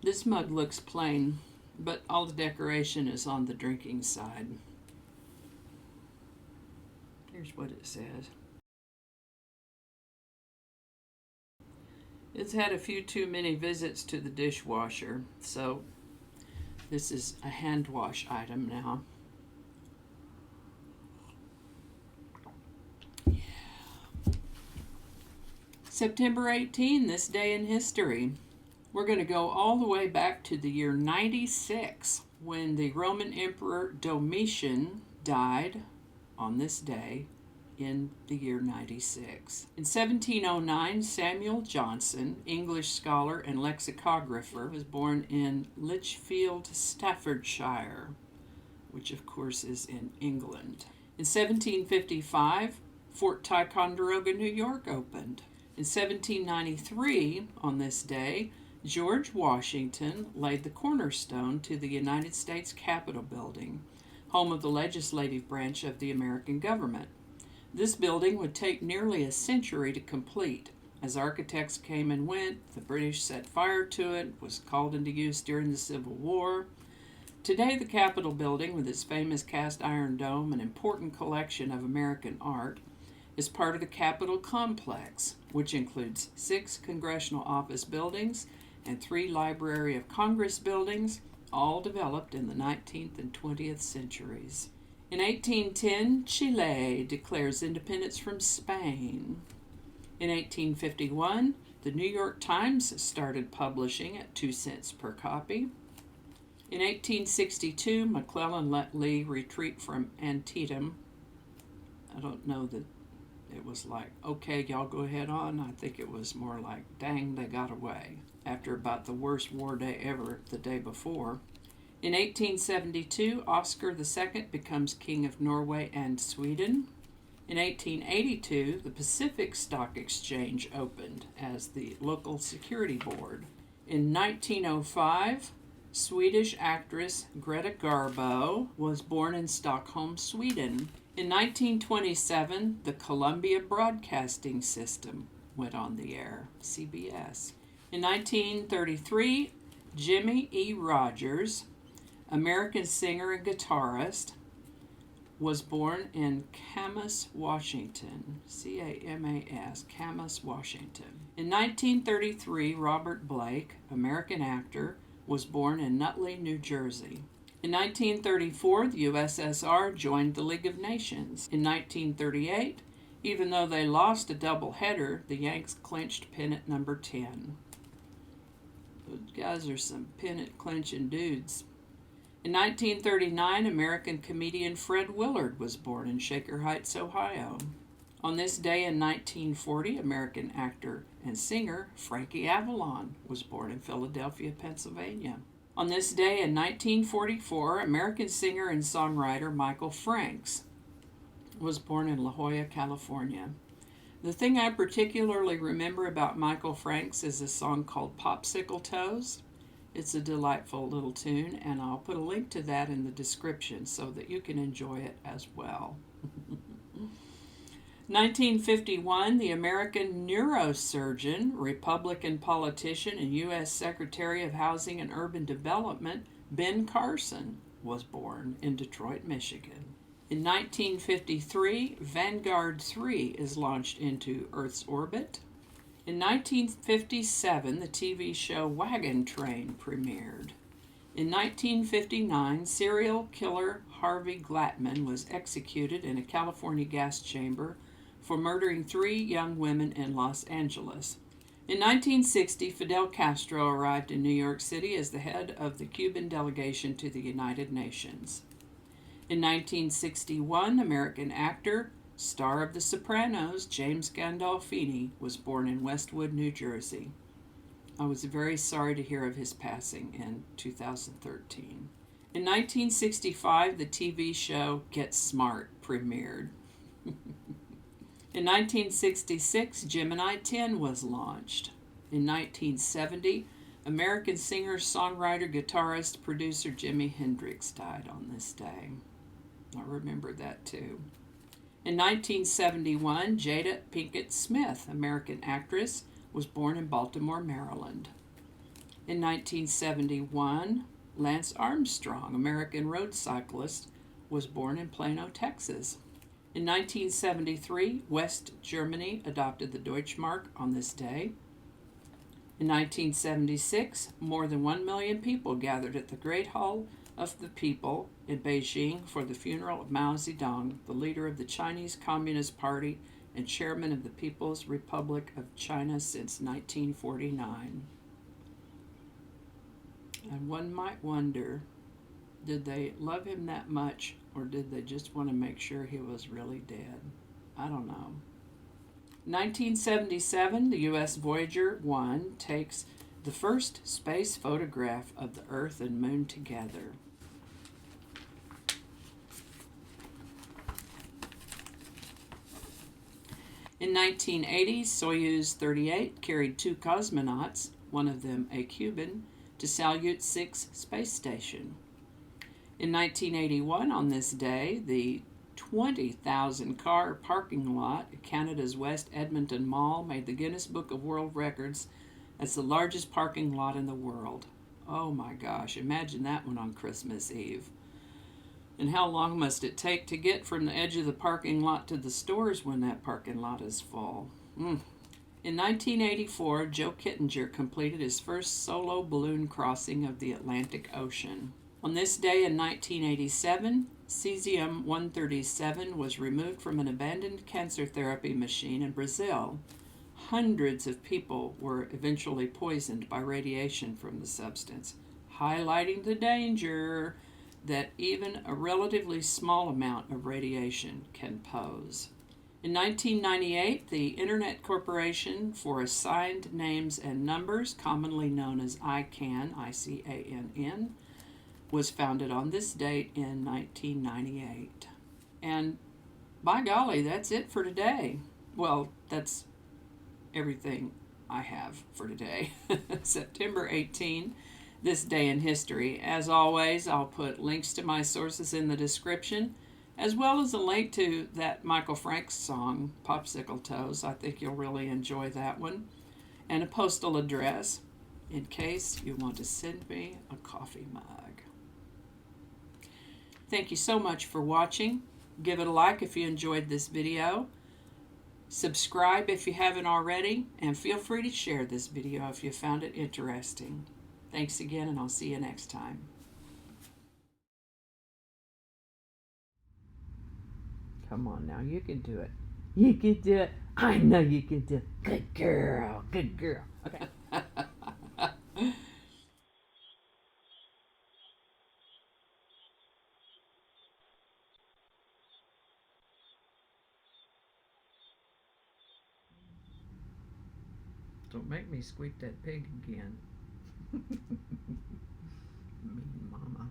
This mug looks plain, but all the decoration is on the drinking side. Here's what it says. It's had a few too many visits to the dishwasher, so this is a hand wash item now. Yeah. September 18, this day in history. We're going to go all the way back to the year 96, when the Roman Emperor Domitian died on this day in the year 96. In 1709, Samuel Johnson, English scholar and lexicographer, was born in Lichfield, Staffordshire, which of course is in England. In 1755, Fort Ticonderoga, New York opened. In 1793, on this day, George Washington laid the cornerstone to the United States Capitol building, home of the legislative branch of the American government. This building would take nearly a century to complete. As architects came and went, the British set fire to it, was called into use during the Civil War. Today, the Capitol building, with its famous cast iron dome and important collection of American art, is part of the Capitol complex, which includes 6 congressional office buildings and 3 Library of Congress buildings, all developed in the 19th and 20th centuries. In 1810, Chile declares independence from Spain. In 1851, the New York Times started publishing at 2 cents per copy. In 1862, McClellan let Lee retreat from Antietam. I don't know that it was like, okay, y'all go ahead on. I think it was more like, dang, they got away, after about the worst war day ever the day before. In 1872, Oscar II becomes King of Norway and Sweden. In 1882, the Pacific Stock Exchange opened as the local security board. In 1905, Swedish actress Greta Garbo was born in Stockholm, Sweden. In 1927, the Columbia Broadcasting System went on the air, CBS. In 1933, Jimmie E. Rogers, American singer and guitarist, was born in Camas, Washington, C-A-M-A-S, Camas, Washington. In 1933, Robert Blake, American actor, was born in Nutley, New Jersey. In 1934, the USSR joined the League of Nations. In 1938, even though they lost a doubleheader, the Yanks clinched pennant number 10. Those guys are some pennant-clinching dudes. In 1939, American comedian Fred Willard was born in Shaker Heights, Ohio. On this day in 1940, American actor and singer Frankie Avalon was born in Philadelphia, Pennsylvania. On this day in 1944, American singer and songwriter Michael Franks was born in La Jolla, California. The thing I particularly remember about Michael Franks is a song called Popsicle Toes. It's a delightful little tune, and I'll put a link to that in the description so that you can enjoy it as well. 1951, the American neurosurgeon, Republican politician, and U.S. Secretary of Housing and Urban Development, Ben Carson, was born in Detroit, Michigan. In 1953, Vanguard 3 is launched into Earth's orbit. In 1957, the TV show Wagon Train premiered. In 1959, serial killer Harvey Glattman was executed in a California gas chamber for murdering 3 young women in Los Angeles. In 1960, Fidel Castro arrived in New York City as the head of the Cuban delegation to the United Nations. In 1961, American actor, star of The Sopranos, James Gandolfini, was born in Westwood, New Jersey. I was very sorry to hear of his passing in 2013. In 1965, the TV show Get Smart premiered. In 1966, Gemini 10 was launched. In 1970, American singer, songwriter, guitarist, producer Jimi Hendrix died on this day. I remember that too. In 1971, Jada Pinkett Smith, American actress, was born in Baltimore, Maryland. In 1971, Lance Armstrong, American road cyclist, was born in Plano, Texas. In 1973, West Germany adopted the Deutschmark on this day. In 1976, more than 1 million people gathered at the Great Hall of the People in Beijing for the funeral of Mao Zedong, the leader of the Chinese Communist Party and chairman of the People's Republic of China since 1949. And one might wonder, did they love him that much, or did they just want to make sure he was really dead? I don't know. 1977, the U.S. Voyager 1 takes the first space photograph of the Earth and Moon together. In 1980, Soyuz 38 carried 2 cosmonauts, one of them a Cuban, to Salyut 6 space station. In 1981, on this day, the 20,000 car parking lot at Canada's West Edmonton Mall made the Guinness Book of World Records as the largest parking lot in the world. Oh my gosh, imagine that one on Christmas Eve. And how long must it take to get from the edge of the parking lot to the stores when that parking lot is full? In 1984, Joe Kittinger completed his first solo balloon crossing of the Atlantic Ocean. On this day in 1987, cesium-137 was removed from an abandoned cancer therapy machine in Brazil. Hundreds of people were eventually poisoned by radiation from the substance, highlighting the danger that even a relatively small amount of radiation can pose. In 1998, the Internet Corporation for Assigned Names and Numbers, commonly known as ICANN, I-C-A-N-N, was founded on this date in 1998. And by golly, that's it for today. Well, that's everything I have for today. September 18, this day in history. As always, I'll put links to my sources in the description, as well as a link to that Michael Franks song, Popsicle Toes. I think you'll really enjoy that one. And a postal address in case you want to send me a coffee mug. Thank you so much for watching. Give it a like if you enjoyed this video. Subscribe if you haven't already, and feel free to share this video if you found it interesting. Thanks again, and I'll see you next time. Come on now, you can do it. You can do it. I know you can do it. Good girl, good girl. Okay. Don't make me squeak that pig again. Mean mama.